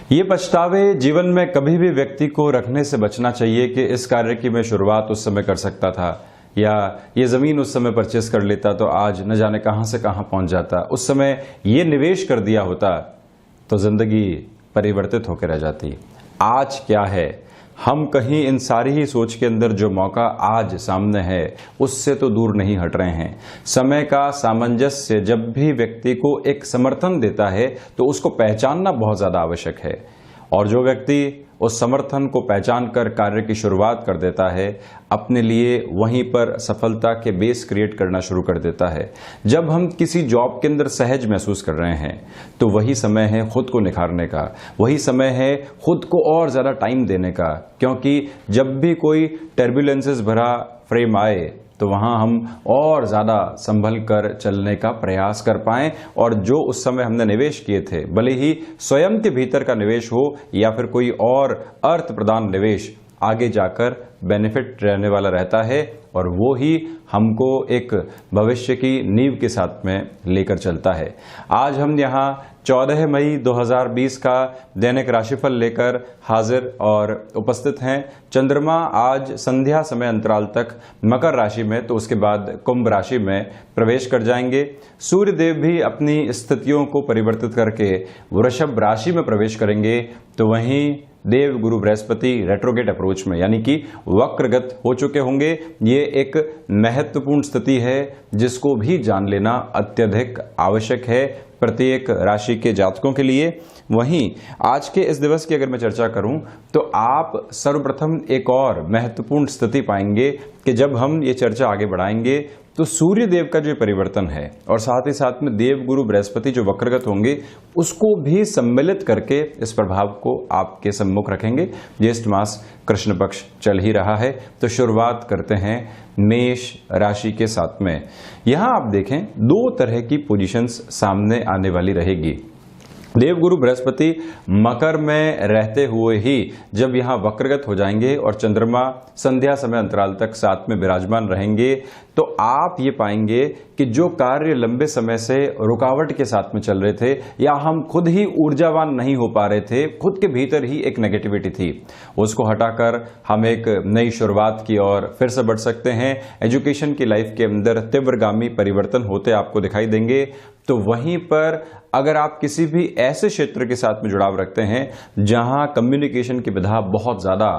ये पछतावे जीवन में कभी भी व्यक्ति को रखने से बचना चाहिए कि इस कार्य की मैं शुरुआत उस समय कर सकता था, या ये ज़मीन उस समय परचेस कर लेता तो आज न जाने कहाँ से कहाँ पहुँच जाता, उस समय ये निवेश कर दिया होता तो ज़िंदगी परिवर्तित होकर रह जाती। आज क्या है, हम कहीं इन सारी ही सोच के अंदर जो मौका आज सामने है उससे तो दूर नहीं हट रहे हैं। समय का सामंजस्य जब भी व्यक्ति को एक समर्थन देता है तो उसको पहचानना बहुत ज़्यादा आवश्यक है, और जो व्यक्ति उस समर्थन को पहचान कर कार्य की शुरुआत कर देता है, अपने लिए वहीं पर सफलता के बेस क्रिएट करना शुरू कर देता है। जब हम किसी जॉब के अंदर सहज महसूस कर रहे हैं तो वही समय है खुद को निखारने का, वही समय है खुद को और ज़्यादा टाइम देने का, क्योंकि जब भी कोई टर्बुलेंसेस भरा फ्रेम आए तो वहाँ हम और ज़्यादा संभल कर चलने का प्रयास कर पाएं, और जो उस समय हमने निवेश किए थे, भले ही स्वयं के भीतर का निवेश हो या फिर कोई और अर्थ प्रदान निवेश, आगे जाकर बेनिफिट रहने वाला रहता है, और वो ही हमको एक भविष्य की नींव के साथ में लेकर चलता है। आज हम यहाँ 14 मई 2020 का दैनिक राशिफल लेकर हाजिर और उपस्थित हैं। चंद्रमा आज संध्या समय अंतराल तक मकर राशि में, तो उसके बाद कुंभ राशि में प्रवेश कर जाएंगे। सूर्य देव भी अपनी स्थितियों को परिवर्तित करके वृषभ राशि में प्रवेश करेंगे, तो वहीं देव गुरु बृहस्पति रेट्रोगेट अप्रोच में यानी कि वक्रगत हो चुके होंगे। ये एक महत्वपूर्ण स्थिति है जिसको भी जान लेना अत्यधिक आवश्यक है प्रत्येक राशि के जातकों के लिए। वहीं आज के इस दिवस की अगर मैं चर्चा करूं तो आप सर्वप्रथम एक और महत्वपूर्ण स्थिति पाएंगे कि जब हम ये चर्चा आगे बढ़ाएंगे तो सूर्य देव का जो परिवर्तन है और साथ ही साथ में देव गुरु बृहस्पति जो वक्रगत होंगे उसको भी सम्मिलित करके इस प्रभाव को आपके सम्मुख रखेंगे। ज्येष्ठ मास कृष्ण पक्ष चल ही रहा है, तो शुरुआत करते हैं मेष राशि के साथ में। यहां आप देखें दो तरह की पोजीशंस सामने आने वाली रहेगी। देवगुरु बृहस्पति मकर में रहते हुए ही जब यहां वक्रगत हो जाएंगे और चंद्रमा संध्या समय अंतराल तक साथ में विराजमान रहेंगे, तो आप ये पाएंगे कि जो कार्य लंबे समय से रुकावट के साथ में चल रहे थे या हम खुद ही ऊर्जावान नहीं हो पा रहे थे, खुद के भीतर ही एक नेगेटिविटी थी, उसको हटाकर हम एक नई शुरुआत की ओर फिर से बढ़ सकते हैं। एजुकेशन की लाइफ के अंदर तीव्रगामी परिवर्तन होते आपको दिखाई देंगे। तो वहीं पर अगर आप किसी भी ऐसे क्षेत्र के साथ में जुड़ाव रखते हैं जहां कम्युनिकेशन की विधा बहुत ज्यादा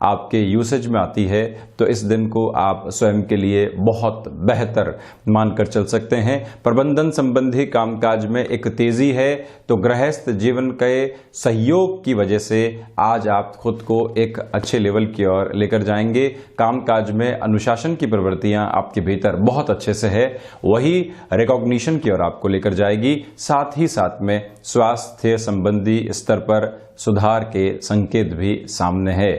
आपके यूसेज में आती है, तो इस दिन को आप स्वयं के लिए बहुत बेहतर मानकर चल सकते हैं। प्रबंधन संबंधी कामकाज में एक तेजी है, तो गृहस्थ जीवन के सहयोग की वजह से आज आप खुद को एक अच्छे लेवल की ओर लेकर जाएंगे। कामकाज में अनुशासन की प्रवृत्तियां आपके भीतर बहुत अच्छे से है, वही रिकॉग्निशन की ओर आपको लेकर जाएगी। साथ ही साथ में स्वास्थ्य संबंधी स्तर पर सुधार के संकेत भी सामने है।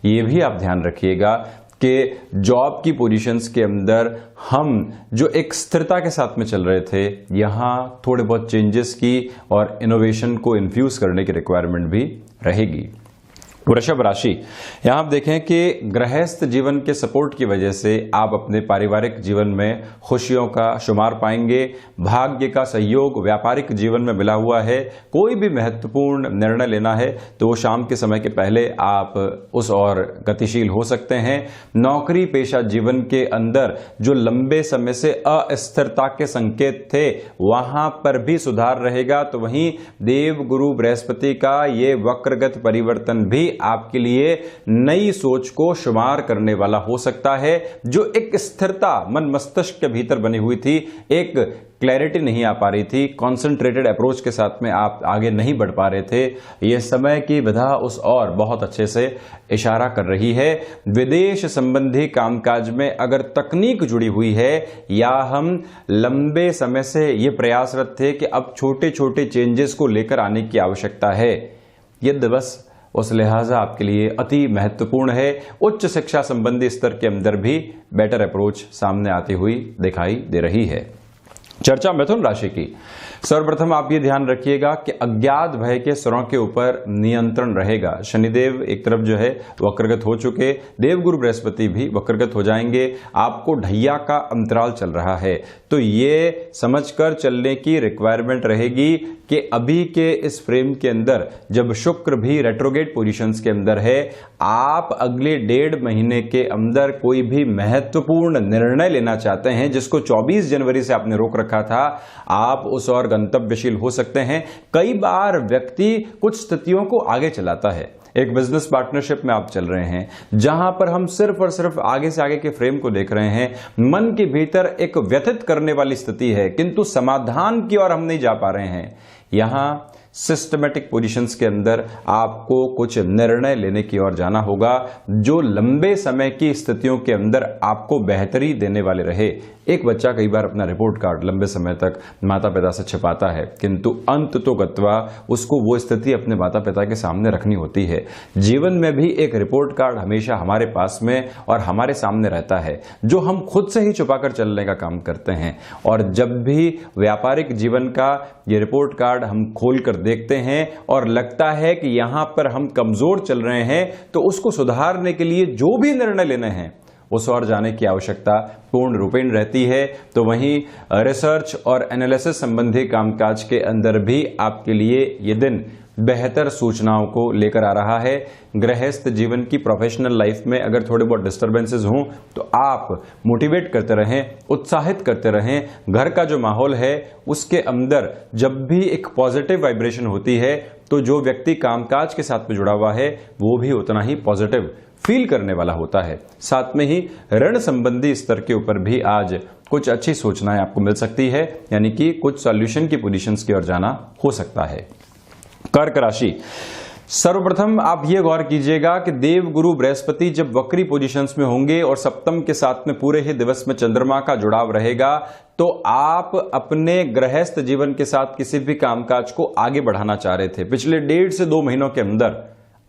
ये भी आप ध्यान रखिएगा कि जॉब की पोजीशंस के अंदर हम जो एक स्थिरता के साथ में चल रहे थे, यहाँ थोड़े बहुत चेंजेस की और इनोवेशन को इन्फ्यूज करने की रिक्वायरमेंट भी रहेगी। वृषभ राशि, यहां आप देखें कि गृहस्थ जीवन के सपोर्ट की वजह से आप अपने पारिवारिक जीवन में खुशियों का शुमार पाएंगे। भाग्य का सहयोग व्यापारिक जीवन में मिला हुआ है। कोई भी महत्वपूर्ण निर्णय लेना है तो वो शाम के समय के पहले आप उस ओर गतिशील हो सकते हैं। नौकरी पेशा जीवन के अंदर जो लंबे समय से अस्थिरता के संकेत थे वहां पर भी सुधार रहेगा। तो वहीं देव गुरु बृहस्पति का ये वक्रगत परिवर्तन भी आपके लिए नई सोच को शुमार करने वाला हो सकता है। जो एक स्थिरता मन मस्तिष्क के भीतर बनी हुई थी, एक क्लैरिटी नहीं आ पा रही थी, कॉन्सेंट्रेटेड अप्रोच के साथ में आप आगे नहीं बढ़ पा रहे थे, यह समय की विधा उस और बहुत अच्छे से इशारा कर रही है। विदेश संबंधी कामकाज में अगर तकनीक जुड़ी हुई है या हम लंबे समय से ये प्रयासरत थे कि अब छोटे छोटे चेंजेस को लेकर आने की आवश्यकता है, यह दिवस उस लिहाजा आपके लिए अति महत्वपूर्ण है। उच्च शिक्षा संबंधी स्तर के अंदर भी बेटर अप्रोच सामने आती हुई दिखाई दे रही है। चर्चा मिथुन राशि की। सर्वप्रथम आप ये ध्यान रखिएगा कि अज्ञात भय के स्वरों के ऊपर नियंत्रण रहेगा। शनिदेव एक तरफ जो है वक्रगत हो चुके, देवगुरु बृहस्पति भी वक्रगत हो जाएंगे। आपको ढैया का अंतराल चल रहा है, तो ये समझकर चलने की रिक्वायरमेंट रहेगी कि अभी के इस फ्रेम के अंदर जब शुक्र भी रेट्रोगेट पोजीशंस के अंदर है, आप अगले 1.5 महीने के अंदर कोई भी महत्वपूर्ण निर्णय लेना चाहते हैं जिसको 24 जनवरी से आपने रोक रखा था, आप उस और गंतव्यशील हो सकते हैं। कई बार व्यक्ति कुछ स्थितियों को आगे चलाता है। एक बिजनेस पार्टनरशिप में आप चल रहे हैं जहां पर हम सिर्फ और सिर्फ आगे से आगे के फ्रेम को देख रहे हैं, मन के भीतर एक व्यथित करने वाली स्थिति है किंतु समाधान की ओर हम नहीं जा पा रहे हैं। यहां सिस्टमेटिक पोजीशंस के अंदर आपको कुछ निर्णय लेने की ओर जाना होगा जो लंबे समय की स्थितियों के अंदर आपको बेहतरी देने वाले रहे। एक बच्चा कई बार अपना रिपोर्ट कार्ड लंबे समय तक माता पिता से छिपाता है किंतु अंत तो गत्वा उसको वो स्थिति अपने माता पिता के सामने रखनी होती है। जीवन में भी एक रिपोर्ट कार्ड हमेशा हमारे पास में और हमारे सामने रहता है जो हम खुद से ही छुपाकर चलने का काम करते हैं। और जब भी व्यापारिक जीवन का ये रिपोर्ट कार्ड हम खोलकर देखते हैं और लगता है कि यहां पर हम कमजोर चल रहे हैं तो उसको सुधारने के लिए जो भी निर्णय लेने हैं उस ओर जाने की आवश्यकता पूर्ण रूपेण रहती है। तो वहीं रिसर्च और एनालिसिस संबंधी कामकाज के अंदर भी आपके लिए ये दिन बेहतर सूचनाओं को लेकर आ रहा है। गृहस्थ जीवन की प्रोफेशनल लाइफ में अगर थोड़े बहुत डिस्टर्बेंसेस हों तो आप मोटिवेट करते रहें, उत्साहित करते रहें। घर का जो माहौल है उसके अंदर जब भी एक पॉजिटिव वाइब्रेशन होती है तो जो व्यक्ति कामकाज के साथ में जुड़ा हुआ है वो भी उतना ही पॉजिटिव फील करने वाला होता है। साथ में ही ऋण संबंधी स्तर के ऊपर भी आज कुछ अच्छी सूचनाएं आपको मिल सकती है, यानी कि कुछ सॉल्यूशन की पोजीशंस की ओर जाना हो सकता है। कर्क राशि, सर्वप्रथम आप ये गौर कीजिएगा कि देव गुरु बृहस्पति जब वक्री पोजीशंस में होंगे और सप्तम के साथ में पूरे ही दिवस में चंद्रमा का जुड़ाव रहेगा तो आप अपने गृहस्थ जीवन के साथ किसी भी कामकाज को आगे बढ़ाना चाह रहे थे, पिछले 1.5 से 2 महीनों के अंदर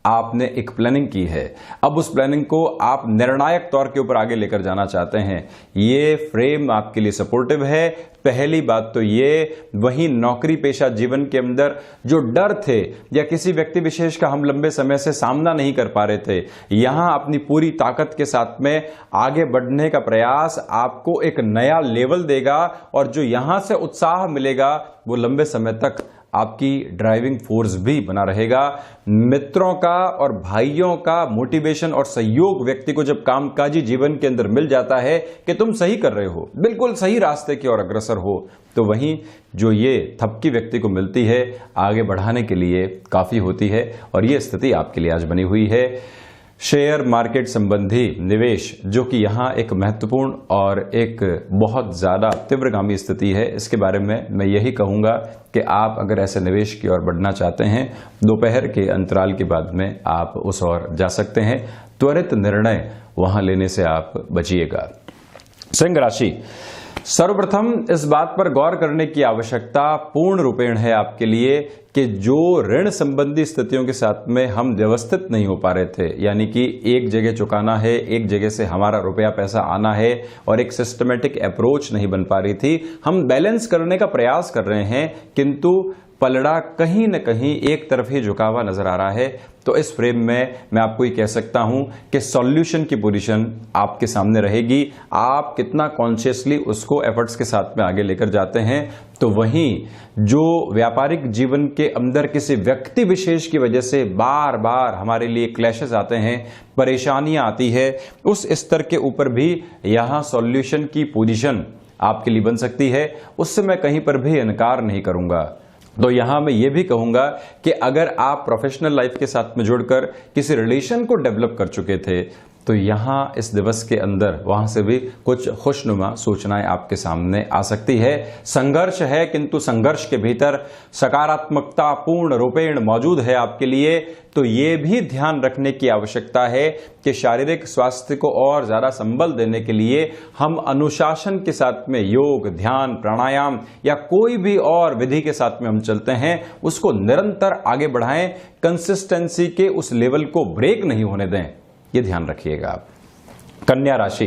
आपने एक प्लानिंग की है। अब उस प्लानिंग को आप निर्णायक तौर के ऊपर आगे लेकर जाना चाहते हैं। ये फ्रेम आपके लिए सपोर्टिव है। पहली बात तो ये, वहीं नौकरी पेशा जीवन के अंदर जो डर थे या किसी व्यक्ति विशेष का हम लंबे समय से सामना नहीं कर पा रहे थे, यहां अपनी पूरी ताकत के साथ में आगे बढ़ने का प्रयास आपको एक नया लेवल देगा और जो यहां से उत्साह मिलेगा वो लंबे समय तक आपकी ड्राइविंग फोर्स भी बना रहेगा। मित्रों का और भाइयों का मोटिवेशन और सहयोग व्यक्ति को जब कामकाजी जीवन के अंदर मिल जाता है कि तुम सही कर रहे हो, बिल्कुल सही रास्ते की ओर अग्रसर हो, तो वहीं जो ये थपकी व्यक्ति को मिलती है आगे बढ़ाने के लिए काफी होती है और ये स्थिति आपके लिए आज बनी हुई है। शेयर मार्केट संबंधी निवेश जो कि यहाँ एक महत्वपूर्ण और एक बहुत ज़्यादा तीव्रगामी स्थिति है, इसके बारे में मैं यही कहूँगा कि आप अगर ऐसे निवेश की ओर बढ़ना चाहते हैं दोपहर के अंतराल के बाद में आप उस ओर जा सकते हैं। त्वरित निर्णय वहाँ लेने से आप बचिएगा। सिंह राशि, सर्वप्रथम इस बात पर गौर करने की आवश्यकता पूर्ण रूपेण है आपके लिए कि जो ऋण संबंधी स्थितियों के साथ में हम व्यवस्थित नहीं हो पा रहे थे, यानी कि एक जगह चुकाना है, एक जगह से हमारा रुपया पैसा आना है और एक सिस्टमेटिक अप्रोच नहीं बन पा रही थी। हम बैलेंस करने का प्रयास कर रहे हैं किंतु पलड़ा कहीं न कहीं एक तरफ ही झुका हुआ नजर आ रहा है। तो इस फ्रेम में मैं आपको ये कह सकता हूं कि सॉल्यूशन की पोजीशन आपके सामने रहेगी। आप कितना कॉन्शियसली उसको एफर्ट्स के साथ में आगे लेकर जाते हैं। तो वहीं जो व्यापारिक जीवन के अंदर किसी व्यक्ति विशेष की वजह से बार बार हमारे लिए क्लैशेस आते हैं, परेशानियां आती है, उस स्तर के ऊपर भी यहां सॉल्यूशन की पोजीशन आपके लिए बन सकती है। उससे मैं कहीं पर भी इनकार नहीं करूंगा। तो यहां मैं ये भी कहूंगा कि अगर आप प्रोफेशनल लाइफ के साथ में जुड़कर किसी रिलेशन को डेवलप कर चुके थे तो यहां इस दिवस के अंदर वहां से भी कुछ खुशनुमा सूचनाएं आपके सामने आ सकती है। संघर्ष है किंतु संघर्ष के भीतर सकारात्मकता पूर्ण रूपेण मौजूद है आपके लिए। तो ये भी ध्यान रखने की आवश्यकता है कि शारीरिक स्वास्थ्य को और ज्यादा संबल देने के लिए हम अनुशासन के साथ में योग, ध्यान, प्राणायाम या कोई भी और विधि के साथ में हम चलते हैं उसको निरंतर आगे बढ़ाएं। कंसिस्टेंसी के उस लेवल को ब्रेक नहीं होने दें, ये ध्यान रखिएगा आप। कन्या राशि,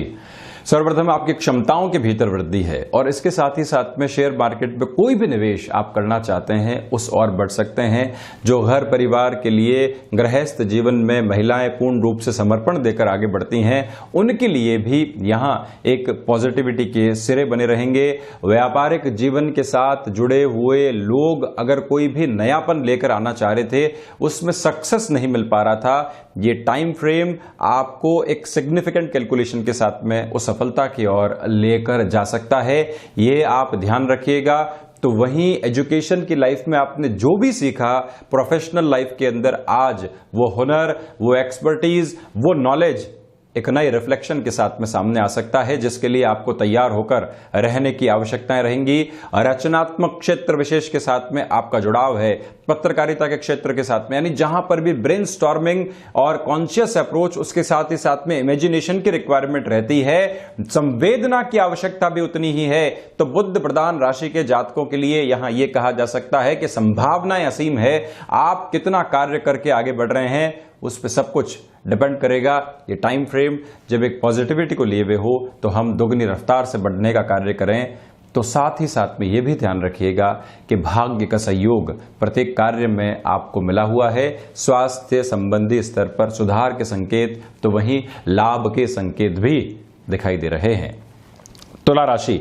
सर्वप्रथम आपकी क्षमताओं के भीतर वृद्धि है और इसके साथ ही साथ में शेयर मार्केट में कोई भी निवेश आप करना चाहते हैं उस और बढ़ सकते हैं। जो घर परिवार के लिए गृहस्थ जीवन में महिलाएं पूर्ण रूप से समर्पण देकर आगे बढ़ती हैं उनके लिए भी यहाँ एक पॉजिटिविटी के सिरे बने रहेंगे। व्यापारिक जीवन के साथ जुड़े हुए लोग अगर कोई भी नयापन लेकर आना चाह रहे थे उसमें सक्सेस नहीं मिल पा रहा था, ये टाइम फ्रेम आपको एक सिग्निफिकेंट कैलकुलेशन के साथ में उस सफलता की ओर लेकर जा सकता है, ये आप ध्यान रखिएगा। तो वहीं एजुकेशन की लाइफ में आपने जो भी सीखा प्रोफेशनल लाइफ के अंदर आज वो हुनर, वो एक्सपर्टीज, वो नॉलेज एक नई रिफ्लेक्शन के साथ में सामने आ सकता है, जिसके लिए आपको तैयार होकर रहने की आवश्यकताएं रहेंगी। रचनात्मक क्षेत्र विशेष के साथ में आपका जुड़ाव है, पत्रकारिता के क्षेत्र के साथ में, यानी जहां पर भी ब्रेनस्टॉर्मिंग और कॉन्शियस अप्रोच, उसके साथ ही साथ में इमेजिनेशन की रिक्वायरमेंट रहती है, संवेदना की आवश्यकता भी उतनी ही है। तो बुध प्रधान राशि के जातकों के लिए यहां यह कहा जा सकता है कि संभावनाएं असीम है। आप कितना कार्य करके आगे बढ़ रहे हैं उस पर सब कुछ डिपेंड करेगा। ये टाइम फ्रेम जब एक पॉजिटिविटी को लिए हुए हो तो हम दोगुनी रफ्तार से बढ़ने का कार्य करें। तो साथ ही साथ में यह भी ध्यान रखिएगा कि भाग्य का सहयोग प्रत्येक कार्य में आपको मिला हुआ है। स्वास्थ्य संबंधी स्तर पर सुधार के संकेत तो वहीं लाभ के संकेत भी दिखाई दे रहे हैं। तुला राशि,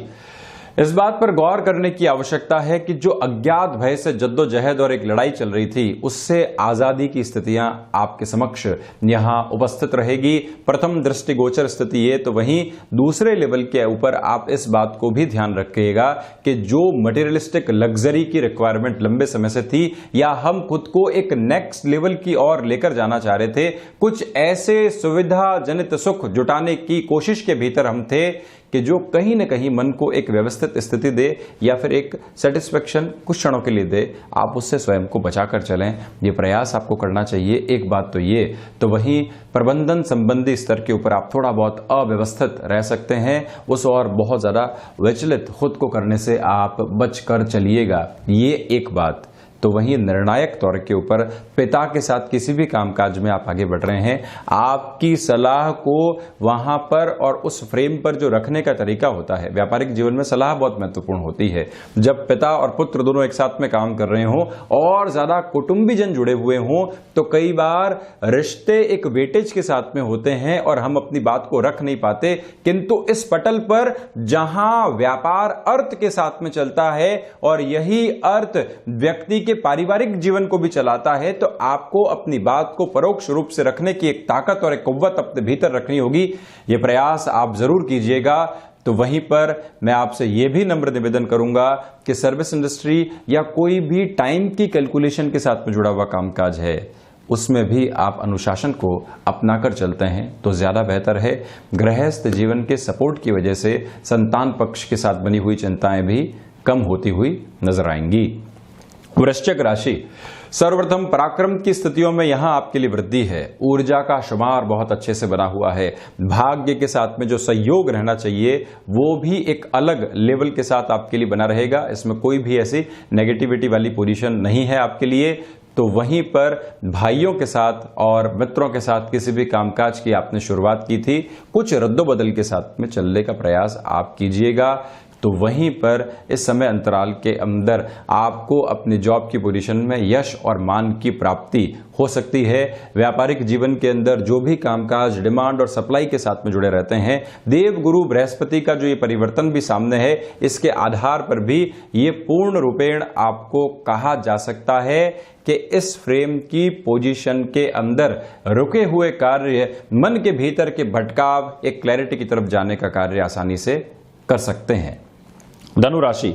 इस बात पर गौर करने की आवश्यकता है कि जो अज्ञात भय से जद्दोजहद और एक लड़ाई चल रही थी उससे आजादी की स्थितियां आपके समक्ष यहां उपस्थित रहेगी। प्रथम दृष्टिगोचर स्थिति ये, तो वहीं दूसरे लेवल के ऊपर आप इस बात को भी ध्यान रखिएगा कि जो मटेरियलिस्टिक लग्जरी की रिक्वायरमेंट लंबे समय से थी या हम खुद को एक नेक्स्ट लेवल की ओर लेकर जाना चाह रहे थे, कुछ ऐसे सुविधा जनित सुख जुटाने की कोशिश के भीतर हम थे कि जो कहीं ना कहीं मन को एक व्यवस्थित स्थिति दे या फिर एक सेटिस्फेक्शन कुछ क्षणों के लिए दे, आप उससे स्वयं को बचाकर चलें। ये प्रयास आपको करना चाहिए। एक बात तो ये, तो वहीं प्रबंधन संबंधी स्तर के ऊपर आप थोड़ा बहुत अव्यवस्थित रह सकते हैं, उस और बहुत ज्यादा विचलित खुद को करने से आप बच कर चलिएगा, ये एक बात। तो वहीं निर्णायक तौर के ऊपर पिता के साथ किसी भी कामकाज में आप आगे बढ़ रहे हैं, आपकी सलाह को वहां पर और उस फ्रेम पर जो रखने का तरीका होता है, व्यापारिक जीवन में सलाह बहुत महत्वपूर्ण होती है। जब पिता और पुत्र दोनों एक साथ में काम कर रहे हों और ज्यादा कुटुंबीजन जुड़े हुए हों तो कई बार रिश्ते एक वेटेज के साथ में होते हैं और हम अपनी बात को रख नहीं पाते। किंतु इस पटल पर जहां व्यापार अर्थ के साथ में चलता है और यही अर्थ व्यक्ति के पारिवारिक जीवन को भी चलाता है, तो आपको अपनी बात को परोक्ष रूप से रखने की एक ताकत और एक कुव्वत अपने भीतर रखनी होगी। यह प्रयास आप जरूर कीजिएगा। तो वहीं पर मैं आपसे यह भी नम्र निवेदन करूंगा कि सर्विस इंडस्ट्री या कोई भी टाइम की कैलकुलेशन के साथ में जुड़ा हुआ कामकाज है, उसमें भी आप अनुशासन को अपनाकर चलते हैं तो ज्यादा बेहतर है। गृहस्थ जीवन के सपोर्ट की वजह से संतान पक्ष के साथ बनी हुई चिंताएं भी कम होती हुई नजर आएंगी। वृश्चिक राशि, सर्वप्रथम पराक्रम की स्थितियों में यहां आपके लिए वृद्धि है। ऊर्जा का शुमार बहुत अच्छे से बना हुआ है। भाग्य के साथ में जो सहयोग रहना चाहिए वो भी एक अलग लेवल के साथ आपके लिए बना रहेगा। इसमें कोई भी ऐसी नेगेटिविटी वाली पोजीशन नहीं है आपके लिए। तो वहीं पर भाइयों के साथ और मित्रों के साथ किसी भी कामकाज की आपने शुरुआत की थी, कुछ रद्दोबदल के साथ में चलने का प्रयास आप कीजिएगा। तो वहीं पर इस समय अंतराल के अंदर आपको अपनी जॉब की पोजीशन में यश और मान की प्राप्ति हो सकती है। व्यापारिक जीवन के अंदर जो भी कामकाज डिमांड और सप्लाई के साथ में जुड़े रहते हैं, देव गुरु बृहस्पति का जो ये परिवर्तन भी सामने है, इसके आधार पर भी ये पूर्ण रूपेण आपको कहा जा सकता है कि इस फ्रेम की पोजीशन के अंदर रुके हुए कार्य, मन के भीतर के भटकाव, एक क्लैरिटी की तरफ जाने का कार्य आसानी से कर सकते हैं। धनु राशि,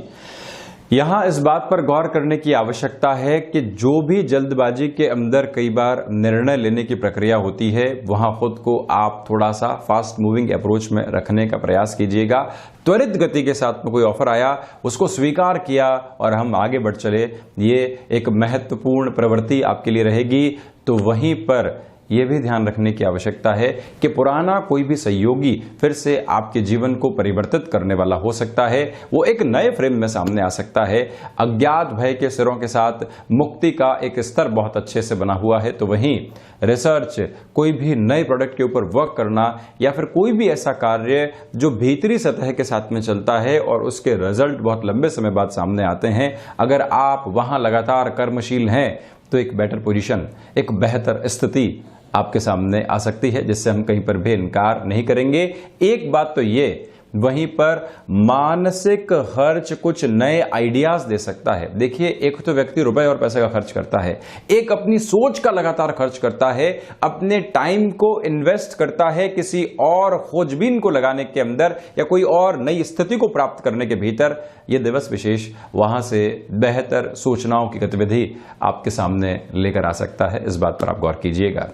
यहां इस बात पर गौर करने की आवश्यकता है कि जो भी जल्दबाजी के अंदर कई बार निर्णय लेने की प्रक्रिया होती है, वहां खुद को आप थोड़ा सा फास्ट मूविंग अप्रोच में रखने का प्रयास कीजिएगा। त्वरित गति के साथ में कोई ऑफर आया, उसको स्वीकार किया और हम आगे बढ़ चले, ये एक महत्वपूर्ण प्रवृत्ति आपके लिए रहेगी। तो वहीं पर यह भी ध्यान रखने की आवश्यकता है कि पुराना कोई भी सहयोगी फिर से आपके जीवन को परिवर्तित करने वाला हो सकता है, वो एक नए फ्रेम में सामने आ सकता है। अज्ञात भय के सिरों के साथ मुक्ति का एक स्तर बहुत अच्छे से बना हुआ है। तो वहीं रिसर्च, कोई भी नए प्रोडक्ट के ऊपर वर्क करना या फिर कोई भी ऐसा कार्य जो भीतरी सतह के साथ में चलता है और उसके रिजल्ट बहुत लंबे समय बाद सामने आते हैं, अगर आप वहां लगातार कर्मशील हैं तो एक बेटर पोजीशन, एक बेहतर स्थिति आपके सामने आ सकती है, जिससे हम कहीं पर भी इनकार नहीं करेंगे। एक बात तो ये, वहीं पर मानसिक खर्च कुछ नए आइडियाज दे सकता है। देखिए, एक तो व्यक्ति रुपए और पैसे का खर्च करता है, एक अपनी सोच का लगातार खर्च करता है, अपने टाइम को इन्वेस्ट करता है किसी और खोजबीन को लगाने के अंदर या कोई और नई स्थिति को प्राप्त करने के भीतर। यह दिवस विशेष वहां से बेहतर सूचनाओं की गतिविधि आपके सामने लेकर आ सकता है, इस बात पर आप गौर कीजिएगा।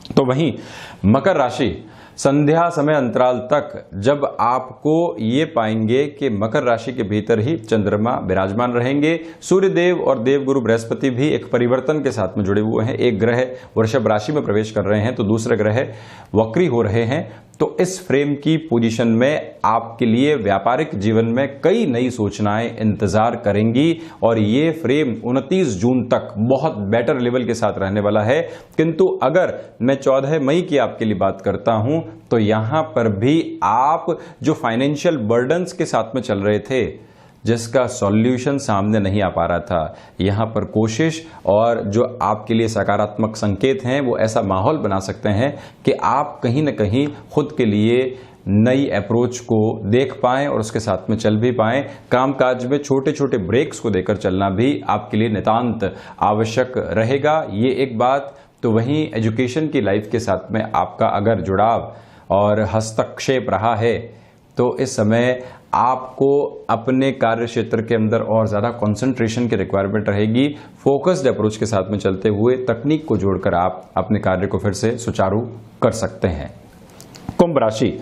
तो वहीं मकर राशि, संध्या समय अंतराल तक जब आपको ये पाएंगे कि मकर राशि के भीतर ही चंद्रमा विराजमान रहेंगे, सूर्यदेव और देवगुरु बृहस्पति भी एक परिवर्तन के साथ में जुड़े हुए हैं। एक ग्रह वृषभ राशि में प्रवेश कर रहे हैं तो दूसरे ग्रह वक्री हो रहे हैं। तो इस फ्रेम की पोजीशन में आपके लिए व्यापारिक जीवन में कई नई सूचनाएं इंतजार करेंगी और ये फ्रेम 29 जून तक बहुत बेटर लेवल के साथ रहने वाला है। किंतु अगर मैं 14 मई की आपके लिए बात करता हूं तो यहां पर भी आप जो फाइनेंशियल बर्डन्स के साथ में चल रहे थे, जिसका सॉल्यूशन सामने नहीं आ पा रहा था, यहां पर कोशिश और जो आपके लिए सकारात्मक संकेत हैं वो ऐसा माहौल बना सकते हैं कि आप कहीं ना कहीं खुद के लिए नई अप्रोच को देख पाएं और उसके साथ में चल भी पाएं। कामकाज में छोटे छोटे ब्रेक्स को देकर चलना भी आपके लिए नितांत आवश्यक रहेगा, ये एक बात। तो वहीं एजुकेशन की लाइफ के साथ में आपका अगर जुड़ाव और हस्तक्षेप रहा है तो इस समय आपको अपने कार्य क्षेत्र के अंदर और ज़्यादा कंसंट्रेशन की रिक्वायरमेंट रहेगी। फोकस्ड अप्रोच के साथ में चलते हुए तकनीक को जोड़कर आप अपने कार्य को फिर से सुचारू कर सकते हैं। कुंभ राशि,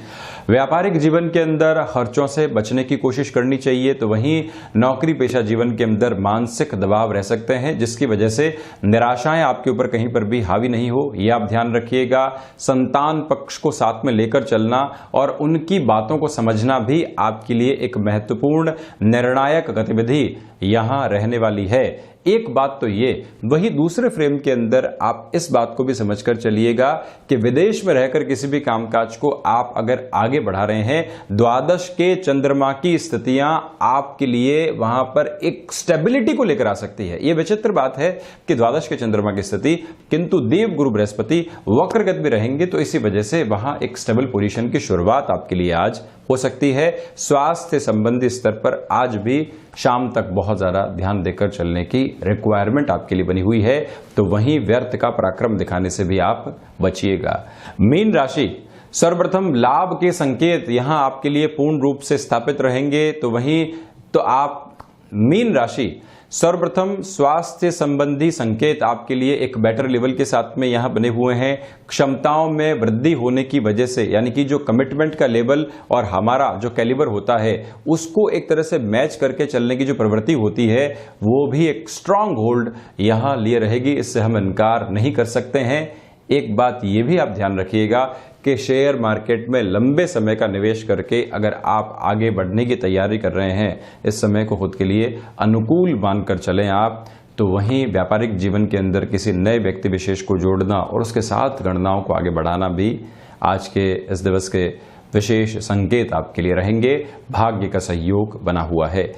व्यापारिक जीवन के अंदर खर्चों से बचने की कोशिश करनी चाहिए। तो वहीं नौकरी पेशा जीवन के अंदर मानसिक दबाव रह सकते हैं, जिसकी वजह से निराशाएं आपके ऊपर कहीं पर भी हावी नहीं हो, यह आप ध्यान रखिएगा। संतान पक्ष को साथ में लेकर चलना और उनकी बातों को समझना भी आपके लिए एक महत्वपूर्ण निर्णायक गतिविधि यहां रहने वाली है। एक बात तो ये, वही दूसरे फ्रेम के अंदर आप इस बात को भी समझकर चलिएगा कि विदेश में रहकर किसी भी कामकाज को आप अगर आगे बढ़ा रहे हैं, द्वादश के चंद्रमा की स्थितियां आपके लिए वहां पर एक स्टेबिलिटी को लेकर आ सकती है। यह विचित्र बात है कि द्वादश के चंद्रमा की स्थिति, किंतु देव गुरु बृहस्पति वक्रगत भी रहेंगे, तो इसी वजह से वहां एक स्टेबल पोजीशन की शुरुआत आपके लिए आज हो सकती है। स्वास्थ्य संबंधी स्तर पर आज भी शाम तक बहुत ज्यादा ध्यान देकर चलने की रिक्वायरमेंट आपके लिए बनी हुई है। तो वहीं व्यर्थ का पराक्रम दिखाने से भी आप बचिएगा। मीन राशि, सर्वप्रथम लाभ के संकेत यहां आपके लिए पूर्ण रूप से स्थापित रहेंगे। तो वहीं तो आप मीन राशि, सर्वप्रथम स्वास्थ्य संबंधी संकेत आपके लिए एक बेटर लेवल के साथ में यहां बने हुए हैं। क्षमताओं में वृद्धि होने की वजह से, यानी कि जो कमिटमेंट का लेवल और हमारा जो कैलिबर होता है उसको एक तरह से मैच करके चलने की जो प्रवृत्ति होती है वो भी एक स्ट्रांग होल्ड यहां लिए रहेगी, इससे हम इनकार नहीं कर सकते हैं। एक बात ये भी आप ध्यान रखिएगा कि शेयर मार्केट में लंबे समय का निवेश करके अगर आप आगे बढ़ने की तैयारी कर रहे हैं, इस समय को खुद के लिए अनुकूल मानकर चलें आप। तो वहीं व्यापारिक जीवन के अंदर किसी नए व्यक्ति विशेष को जोड़ना और उसके साथ गणनाओं को आगे बढ़ाना भी आज के इस दिवस के विशेष संकेत आपके लिए रहेंगे। भाग्य का सहयोग बना हुआ है।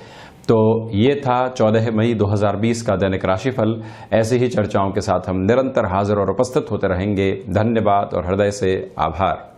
तो ये था 14 मई 2020 का दैनिक राशिफल। ऐसी ही चर्चाओं के साथ हम निरंतर हाजिर और उपस्थित होते रहेंगे। धन्यवाद और हृदय से आभार।